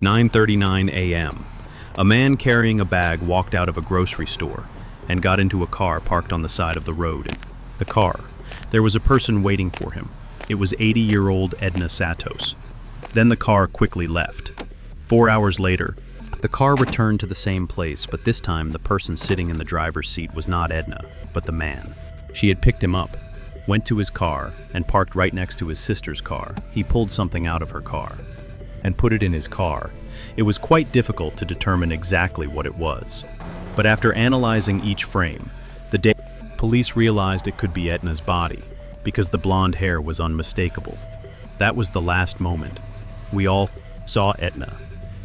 9:39 a.m. A man carrying a bag walked out of a grocery store and got into a car parked on the side of the road. The car. There was a person waiting for him. It was 80-year-old Edna Santos. Then the car quickly left. 4 hours later, the car returned to the same place, but this time the person sitting in the driver's seat was not Edna, but the man. She had picked him up, went to his car, and parked right next to his sister's car. He pulled something out of her car and put it in his car. It was quite difficult to determine exactly what it was. But after analyzing each frame, police realized it could be Edna's body, because the blonde hair was unmistakable. That was the last moment. We all saw Edna,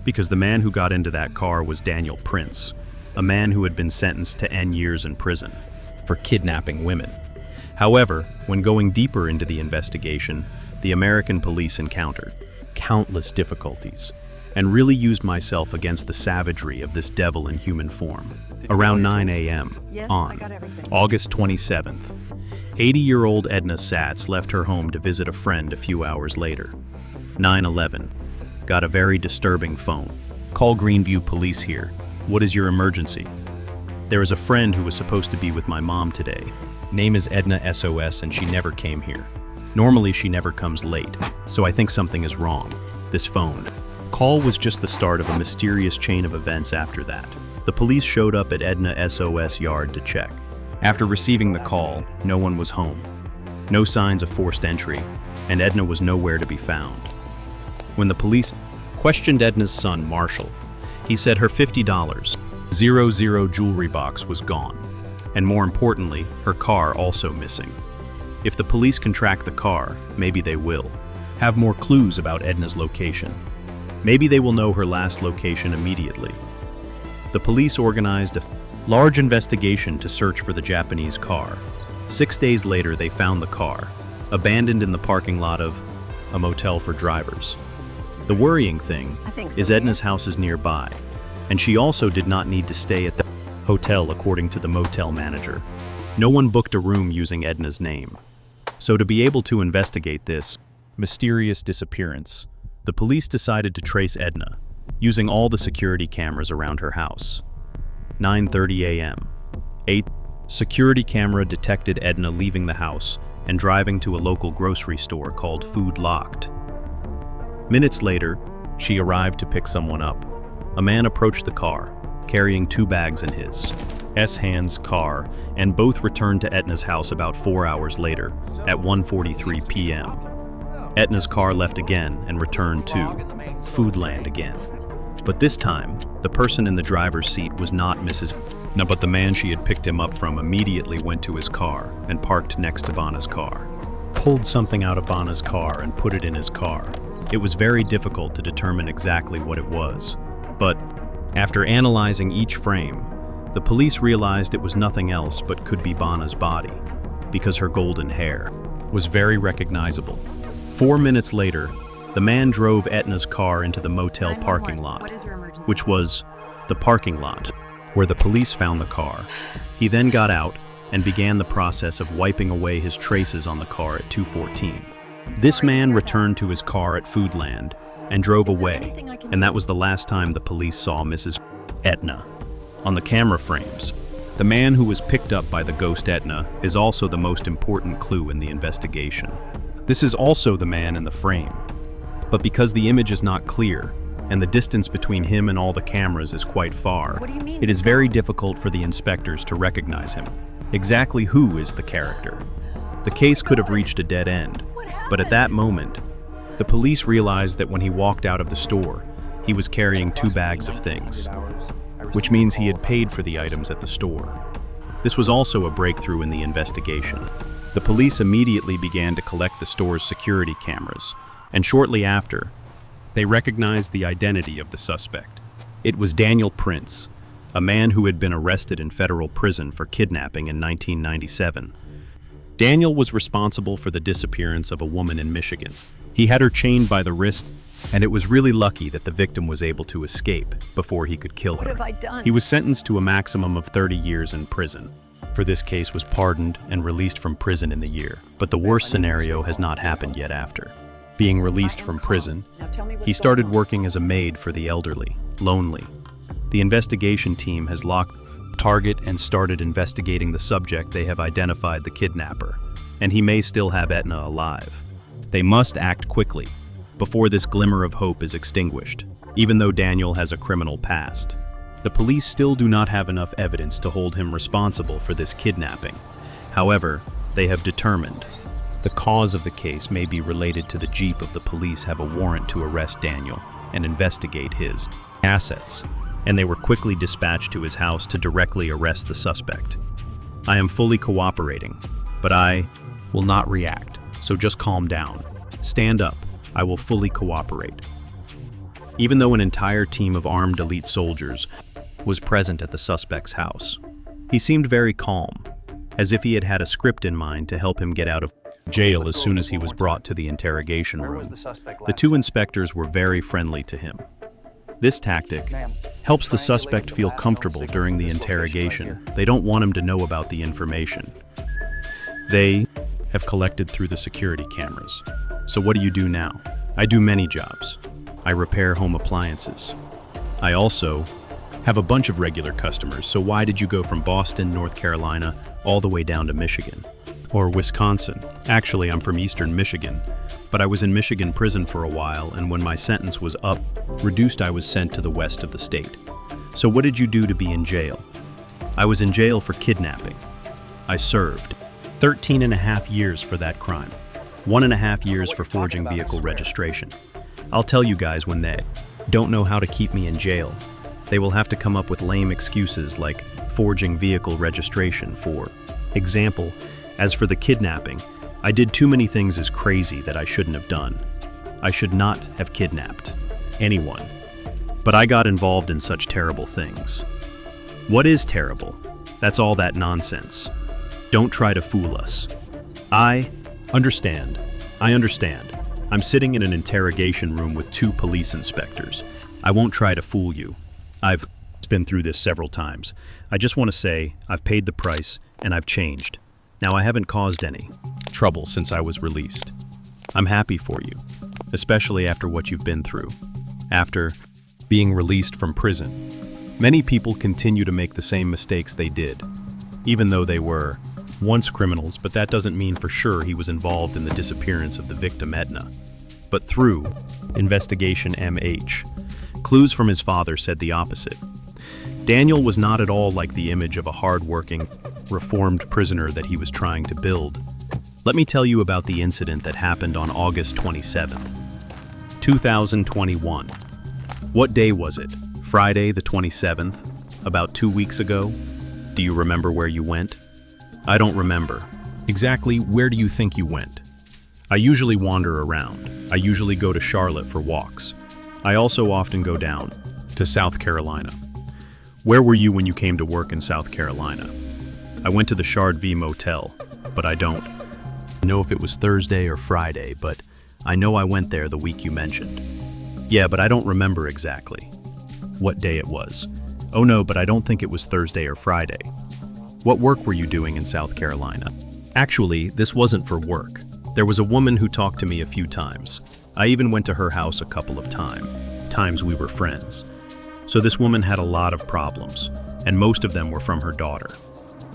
because the man who got into that car was Daniel Prince, a man who had been sentenced to N years in prison for kidnapping women. However, when going deeper into the investigation, the American police encountered countless difficulties and really used myself against the savagery of this devil in human form. Around 9 a.m. on August 27th, 80-year-old Edna Satz left her home to visit a friend a few hours later. 9/11. Got a very disturbing phone. Call Greenview Police here. What is your emergency? There is a friend who was supposed to be with my mom today. Name is Edna SOS and she never came here. Normally she never comes late, so I think something is wrong. This phone. Call was just the start of a mysterious chain of events after that. The police showed up at Edna SOS yard to check. After receiving the call, no one was home. No signs of forced entry, and Edna was nowhere to be found. When the police questioned Edna's son, Marshall, he said her $50.00 jewelry box was gone, and more importantly, her car also missing. If the police can track the car, maybe they will have more clues about Edna's location. Maybe they will know her last location immediately. The police organized a large investigation to search for the Japanese car. 6 days later, they found the car, abandoned in the parking lot of a motel for drivers. The worrying thing is Edna's house is nearby, and she also did not need to stay at the hotel according to the motel manager. No one booked a room using Edna's name. So to be able to investigate this mysterious disappearance, the police decided to trace Edna, using all the security cameras around her house. 9:30 a.m. 8 security camera detected Edna leaving the house and driving to a local grocery store called Food Locked. Minutes later, she arrived to pick someone up. A man approached the car, carrying 2 bags in his hand's car, and both returned to Edna's house about 4 hours later, at 1:43 p.m. Edna's car left again and returned to Foodland again. But this time, the person in the driver's seat was not Mrs. No, but the man she had picked him up from immediately went to his car and parked next to Bana's car. Pulled something out of Bana's car and put it in his car. It was very difficult to determine exactly what it was. But after analyzing each frame, the police realized it was nothing else but could be Bana's body, because her golden hair was very recognizable. 4 minutes later, the man drove Edna's car into the motel parking lot, which was the parking lot where the police found the car. He then got out and began the process of wiping away his traces on the car at 2:14. This man returned to his car at Foodland and drove away, and that was the last time the police saw Mrs. Edna. On the camera frames, the man who was picked up by the ghost Edna is also the most important clue in the investigation. This is also the man in the frame, but because the image is not clear and the distance between him and all the cameras is quite far, it is very difficult for the inspectors to recognize him. Exactly who is the character? The case could have reached a dead end, but at that moment, the police realized that when he walked out of the store, he was carrying 2 bags of things, which means he had paid for the items at the store. This was also a breakthrough in the investigation. The police immediately began to collect the store's security cameras, and shortly after, they recognized the identity of the suspect. It was Daniel Prince, a man who had been arrested in federal prison for kidnapping in 1997. Daniel was responsible for the disappearance of a woman in Michigan. He had her chained by the wrist, and it was really lucky that the victim was able to escape before he could kill her. What have I done? He was sentenced to a maximum of 30 years in prison. For this case was pardoned and released from prison in the year, but the worst scenario has not happened yet after. Being released from prison, he started working as a maid for the elderly, lonely. The investigation team has locked the target and started investigating the subject. They have identified the kidnapper, and he may still have Etna alive. They must act quickly, before this glimmer of hope is extinguished, even though Daniel has a criminal past. The police still do not have enough evidence to hold him responsible for this kidnapping. However, they have determined the cause of the case may be related to the Jeep of the police have a warrant to arrest Daniel and investigate his assets, and they were quickly dispatched to his house to directly arrest the suspect. I am fully cooperating, but I will not react, so just calm down. Stand up. I will fully cooperate. Even though an entire team of armed elite soldiers was present at the suspect's house, he seemed very calm, as if he had had a script in mind to help him get out of jail as soon as he was brought to the interrogation room. The two inspectors were very friendly to him. This tactic helps the suspect feel comfortable during the interrogation. They don't want him to know about the information. They have collected through the security cameras. So what do you do now? I do many jobs. I repair home appliances. I also have a bunch of regular customers. So why did you go from Boston, North Carolina, all the way down to Michigan? Or Wisconsin? Actually, I'm from Eastern Michigan, but I was in Michigan prison for a while, and when my sentence was reduced, I was sent to the west of the state. So what did you do to be in jail? I was in jail for kidnapping. I served 13.5 years for that crime. 1.5 years for forging vehicle registration. I'll tell you guys, when they don't know how to keep me in jail, they will have to come up with lame excuses like forging vehicle registration. For example, as for the kidnapping, I did too many things as crazy that I shouldn't have done. I should not have kidnapped anyone. But I got involved in such terrible things. What is terrible? That's all that nonsense. Don't try to fool us. I understand. I'm sitting in an interrogation room with 2 police inspectors. I won't try to fool you. I've been through this several times. I just want to say I've paid the price and I've changed. Now, I haven't caused any trouble since I was released. I'm happy for you, especially after what you've been through. After being released from prison, many people continue to make the same mistakes they did, even though they were once criminals, but that doesn't mean for sure he was involved in the disappearance of the victim Edna. But through investigation MH, clues from his father said the opposite. Daniel was not at all like the image of a hard-working, reformed prisoner that he was trying to build. Let me tell you about the incident that happened on August 27th, 2021. What day was it? Friday the 27th? About 2 weeks ago? Do you remember where you went? I don't remember. Exactly where do you think you went? I usually wander around. I usually go to Charlotte for walks. I also often go down to South Carolina. Where were you when you came to work in South Carolina? I went to the Shard V Motel, but I don't know if it was Thursday or Friday, but I know I went there the week you mentioned. Yeah, but I don't remember exactly what day it was. Oh no, but I don't think it was Thursday or Friday. What work were you doing in South Carolina? Actually, this wasn't for work. There was a woman who talked to me a few times. I even went to her house a couple of times we were friends. So this woman had a lot of problems, and most of them were from her daughter.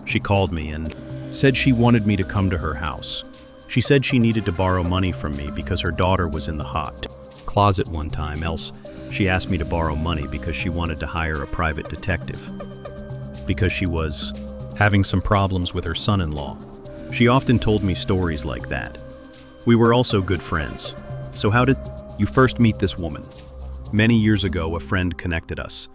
She called me and said she wanted me to come to her house. She said she needed to borrow money from me because her daughter was in the hot closet one time, else she asked me to borrow money because she wanted to hire a private detective. Because she was having some problems with her son-in-law. She often told me stories like that. We were also good friends. So how did you first meet this woman? Many years ago, a friend connected us.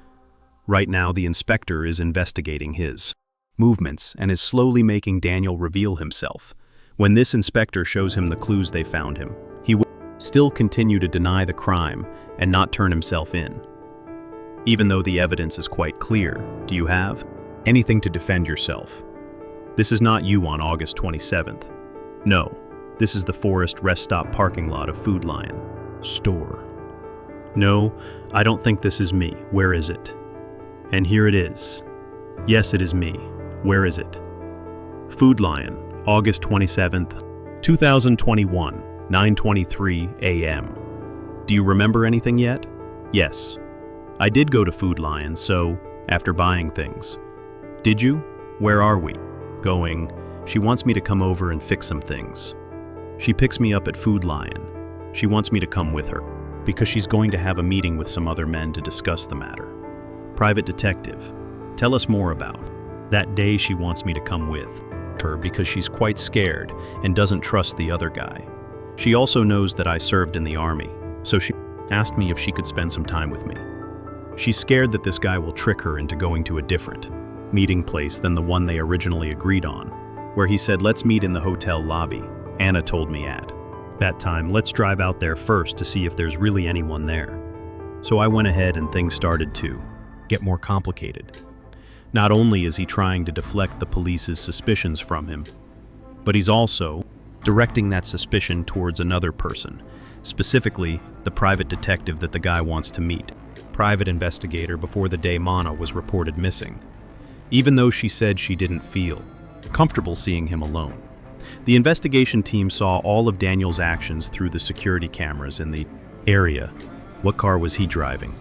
Right now, the inspector is investigating his movements and is slowly making Daniel reveal himself. When this inspector shows him the clues they found him, he will still continue to deny the crime and not turn himself in. Even though the evidence is quite clear, do you have anything to defend yourself? This is not you on August 27th. No, this is the Forest Rest Stop parking lot of Food Lion store. No, I don't think this is me. Where is it? And here it is. Yes, it is me. Where is it? Food Lion, August 27th, 2021. 9:23 a.m. Do you remember anything yet? Yes. I did go to Food Lion, so, after buying things. Did you? Where are we? Going. She wants me to come over and fix some things. She picks me up at Food Lion. She wants me to come with her, because she's going to have a meeting with some other men to discuss the matter. Private detective, tell us more about that day she wants me to come with her because she's quite scared and doesn't trust the other guy. She also knows that I served in the army, so she asked me if she could spend some time with me. She's scared that this guy will trick her into going to a different meeting place than the one they originally agreed on, where he said, let's meet in the hotel lobby. Anna told me at that time, let's drive out there first to see if there's really anyone there. So I went ahead and things started to get more complicated. Not only is he trying to deflect the police's suspicions from him, but he's also directing that suspicion towards another person, specifically the private detective that the guy wants to meet. Private investigator before the day Mana was reported missing, even though she said she didn't feel comfortable seeing him alone. The investigation team saw all of Daniel's actions through the security cameras in the area. What car was he driving?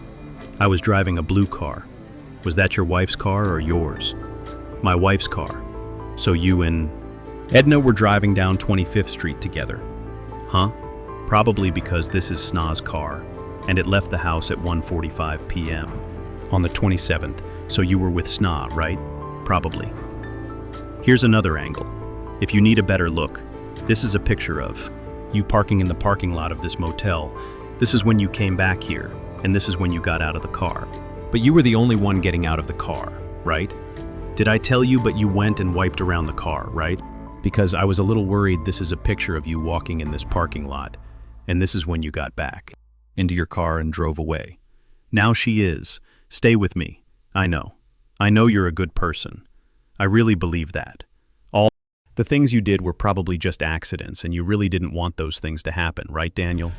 I was driving a blue car. Was that your wife's car or yours? My wife's car. So you and Edna were driving down 25th Street together. Huh? Probably because this is Sna's car, and it left the house at 1:45 p.m. on the 27th, so you were with Sna, right? Probably. Here's another angle. If you need a better look, this is a picture of you parking in the parking lot of this motel. This is when you came back here, and this is when you got out of the car. But you were the only one getting out of the car, right? Did I tell you but you went and wiped around the car, right? Because I was a little worried this is a picture of you walking in this parking lot, and this is when you got back into your car and drove away. Now she is. Stay with me. I know. I know you're a good person. I really believe that. All the things you did were probably just accidents, and you really didn't want those things to happen, right, Daniel?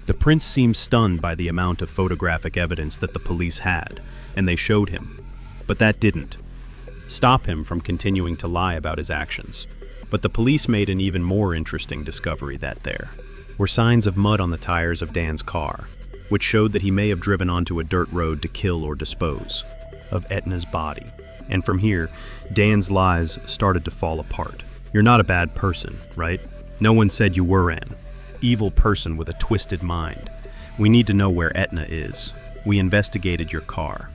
The prince seemed stunned by the amount of photographic evidence that the police had, and they showed him. But that didn't stop him from continuing to lie about his actions. But the police made an even more interesting discovery that there were signs of mud on the tires of Dan's car, which showed that he may have driven onto a dirt road to kill or dispose of Etna's body. And from here, Dan's lies started to fall apart. You're not a bad person, right? No one said you were an evil person with a twisted mind. We need to know where Etna is. We investigated your car.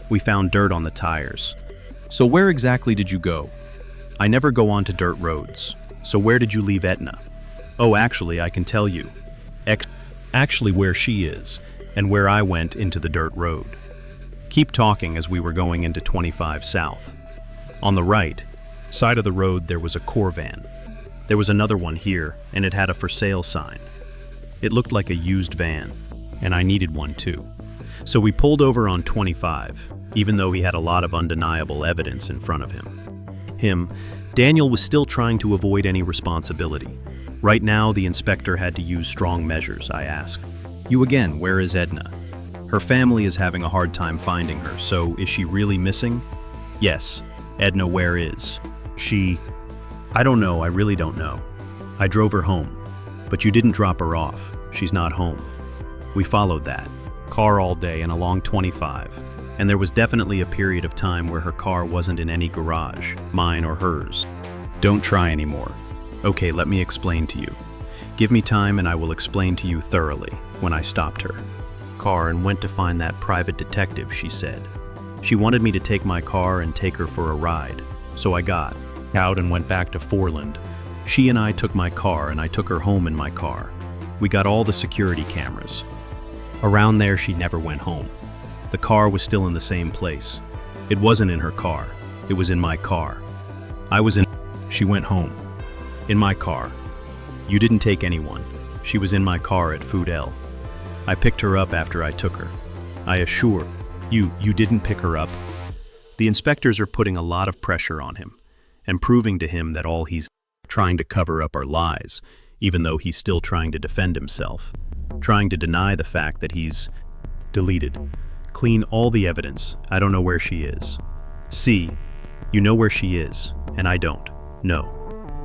We found dirt on the tires. So where exactly did you go? I never go onto dirt roads. So where did you leave Etna? Oh, actually, I can tell you. Actually where she is, and where I went into the dirt road. Keep talking as we were going into 25 South. On the right side of the road there was a Corvan. There was another one here, and it had a for sale sign. It looked like a used van, and I needed one too. So we pulled over on 25, even though he had a lot of undeniable evidence in front of him. Daniel was still trying to avoid any responsibility. Right now, the inspector had to use strong measures. I asked, you again, where is Edna? Her family is having a hard time finding her, so is she really missing? Yes. Edna, where is she? I don't know, I really don't know. I drove her home, but you didn't drop her off. She's not home. We followed that car all day and along 25, and there was definitely a period of time where her car wasn't in any garage, mine or hers. Don't try anymore. Okay, let me explain to you. Give me time and I will explain to you thoroughly. When I stopped her car and went to find that private detective, she said. She wanted me to take my car and take her for a ride, so I got out and went back to Foreland. She and I took my car and I took her home in my car. We got all the security cameras. Around there she never went home. The car was still in the same place. It wasn't in her car. It was in my car. She went home. In my car. You didn't take anyone. She was in my car at Food L. I picked her up after I took her. I assure you didn't pick her up. The inspectors are putting a lot of pressure on him and proving to him that all he's trying to cover up are lies, even though he's still trying to defend himself, trying to deny the fact that he's deleted, clean all the evidence. I don't know where she is. See, you know where she is, and I don't. No.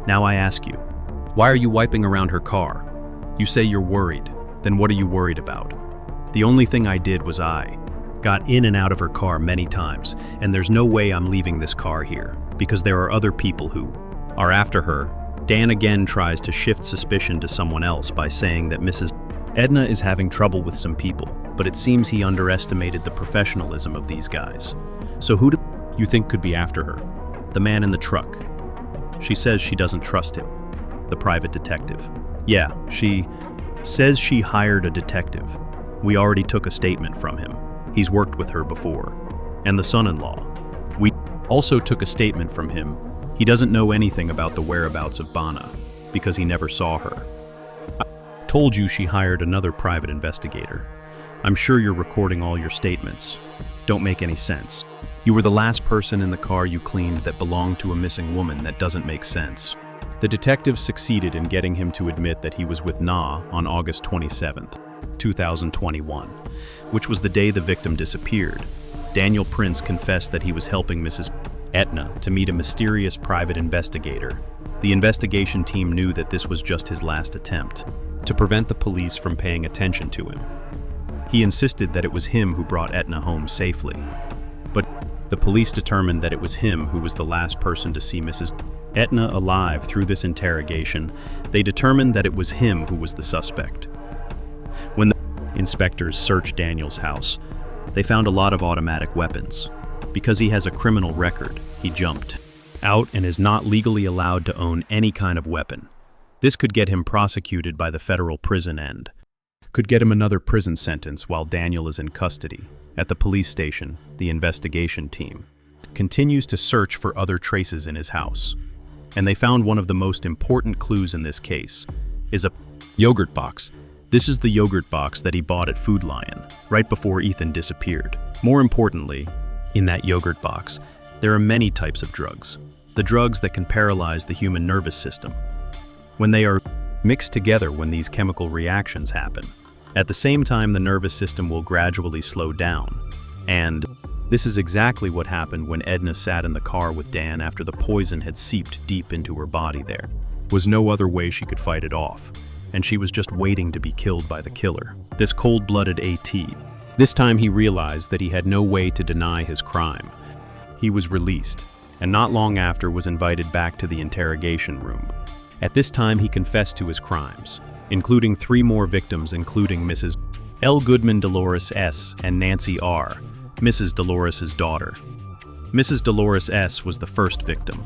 Now I ask you, why are you wiping around her car? You say you're worried. Then what are you worried about? The only thing I did was I got in and out of her car many times, and there's no way I'm leaving this car here, because there are other people who are after her. Dan again tries to shift suspicion to someone else by saying that Mrs. Edna is having trouble with some people, but it seems he underestimated the professionalism of these guys. So who do you think could be after her? The man in the truck. She says she doesn't trust him. The private detective. Yeah, she says she hired a detective. We already took a statement from him. He's worked with her before. And the son-in-law. We also took a statement from him. He doesn't know anything about the whereabouts of Bana, because he never saw her. I told you she hired another private investigator. I'm sure you're recording all your statements. Don't make any sense. You were the last person in the car you cleaned that belonged to a missing woman. That doesn't make sense. The detective succeeded in getting him to admit that he was with Na on August 27th, 2021, which was the day the victim disappeared. Daniel Prince confessed that he was helping Mrs. Etna to meet a mysterious private investigator. The investigation team knew that this was just his last attempt to prevent the police from paying attention to him. He insisted that it was him who brought Etna home safely. But the police determined that it was him who was the last person to see Mrs. Etna alive. Through this interrogation, they determined that it was him who was the suspect. When the inspectors searched Daniel's house, they found a lot of automatic weapons. Because he has a criminal record, he jumped out and is not legally allowed to own any kind of weapon. This could get him prosecuted by the federal prison and could get him another prison sentence while Daniel is in custody. At the police station, the investigation team continues to search for other traces in his house. And they found one of the most important clues in this case is a yogurt box. This is the yogurt box that he bought at Food Lion right before Ethan disappeared. More importantly, in that yogurt box, there are many types of drugs. The drugs that can paralyze the human nervous system. When they are mixed together, when these chemical reactions happen, at the same time the nervous system will gradually slow down. And this is exactly what happened when Edna sat in the car with Dan after the poison had seeped deep into her body. There was no other way she could fight it off, and she was just waiting to be killed by the killer. This cold-blooded AT. This time he realized that he had no way to deny his crime. He was released, and not long after was invited back to the interrogation room. At this time he confessed to his crimes, including 3 more victims, including Mrs. L. Goodman, Dolores S., and Nancy R., Mrs. Dolores' daughter. Mrs. Dolores S. was the first victim.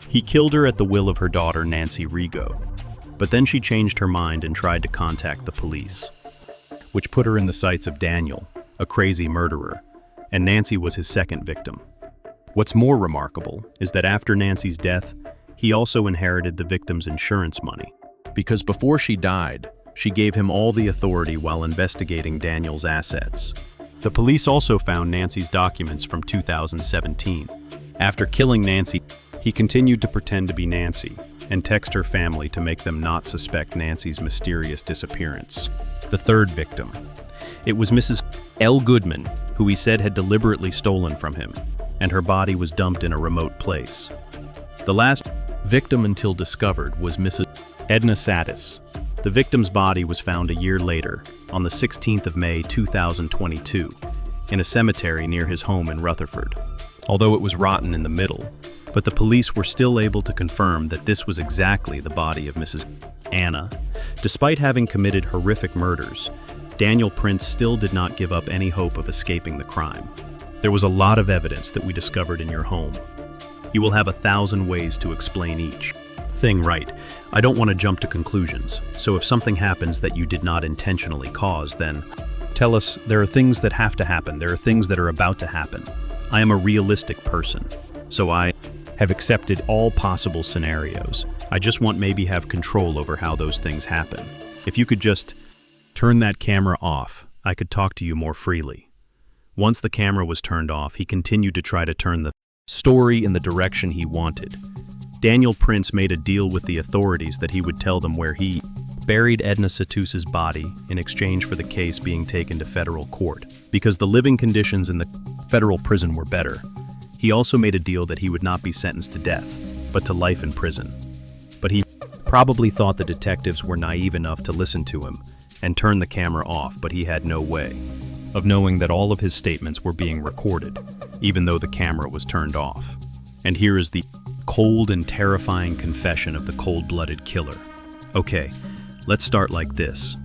He killed her at the will of her daughter, Nancy Rigo, but then she changed her mind and tried to contact the police, which put her in the sights of Daniel, a crazy murderer, and Nancy was his second victim. What's more remarkable is that after Nancy's death, he also inherited the victim's insurance money, because before she died, she gave him all the authority while investigating Daniel's assets. The police also found Nancy's documents from 2017. After killing Nancy, he continued to pretend to be Nancy and text her family to make them not suspect Nancy's mysterious disappearance. The third victim. It was Mrs. L. Goodman, who he said had deliberately stolen from him, and her body was dumped in a remote place. The last victim until discovered was Mrs. Edna Satis. The victim's body was found a year later, on the 16th of May 2022, in a cemetery near his home in Rutherford. Although it was rotten in the middle, but the police were still able to confirm that this was exactly the body of Mrs. Anna. Despite having committed horrific murders, Daniel Prince still did not give up any hope of escaping the crime. There was a lot of evidence that we discovered in your home. You will have 1,000 ways to explain each thing right. I don't want to jump to conclusions, so if something happens that you did not intentionally cause, then tell us. There are things that have to happen. There are things that are about to happen. I am a realistic person, so I have accepted all possible scenarios. I just want maybe have control over how those things happen. If you could just turn that camera off, I could talk to you more freely. Once the camera was turned off, he continued to try to turn the story in the direction he wanted. Daniel Prince made a deal with the authorities that he would tell them where he buried Edna Satus's body in exchange for the case being taken to federal court. Because the living conditions in the federal prison were better, he also made a deal that he would not be sentenced to death, but to life in prison. But he probably thought the detectives were naive enough to listen to him and turn the camera off, but he had no way of knowing that all of his statements were being recorded, even though the camera was turned off. And here is the cold and terrifying confession of the cold-blooded killer. Okay, let's start like this.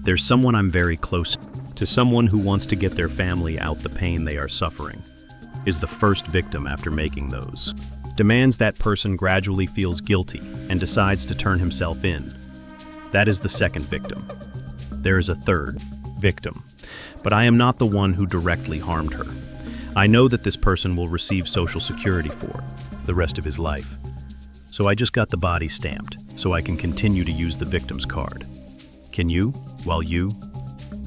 There's someone I'm very close to, someone who wants to get their family out the pain they are suffering, is the first victim after making those demands. That person gradually feels guilty and decides to turn himself in. That is the second victim. There is a third victim, but I am not the one who directly harmed her. I know that this person will receive Social Security for the rest of his life. So I just got the body stamped so I can continue to use the victim's card. Can you, while you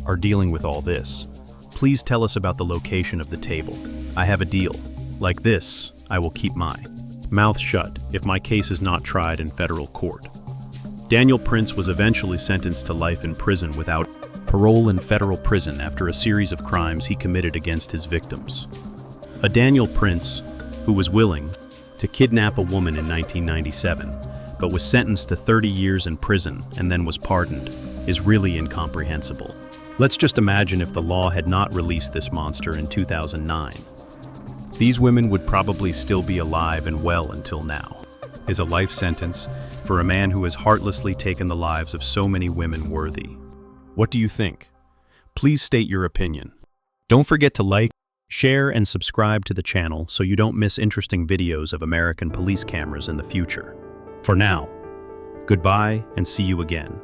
are dealing with all this, please tell us about the location of the table? I have a deal. Like this, I will keep my mouth shut if my case is not tried in federal court. Daniel Prince was eventually sentenced to life in prison without parole in federal prison after a series of crimes he committed against his victims. A Daniel Prince who was willing to kidnap a woman in 1997, but was sentenced to 30 years in prison and then was pardoned, is really incomprehensible. Let's just imagine if the law had not released this monster in 2009. These women would probably still be alive and well until now. Is a life sentence for a man who has heartlessly taken the lives of so many women worthy? What do you think? Please state your opinion. Don't forget to like, share, and subscribe to the channel so you don't miss interesting videos of American police cameras in the future. For now, goodbye and see you again.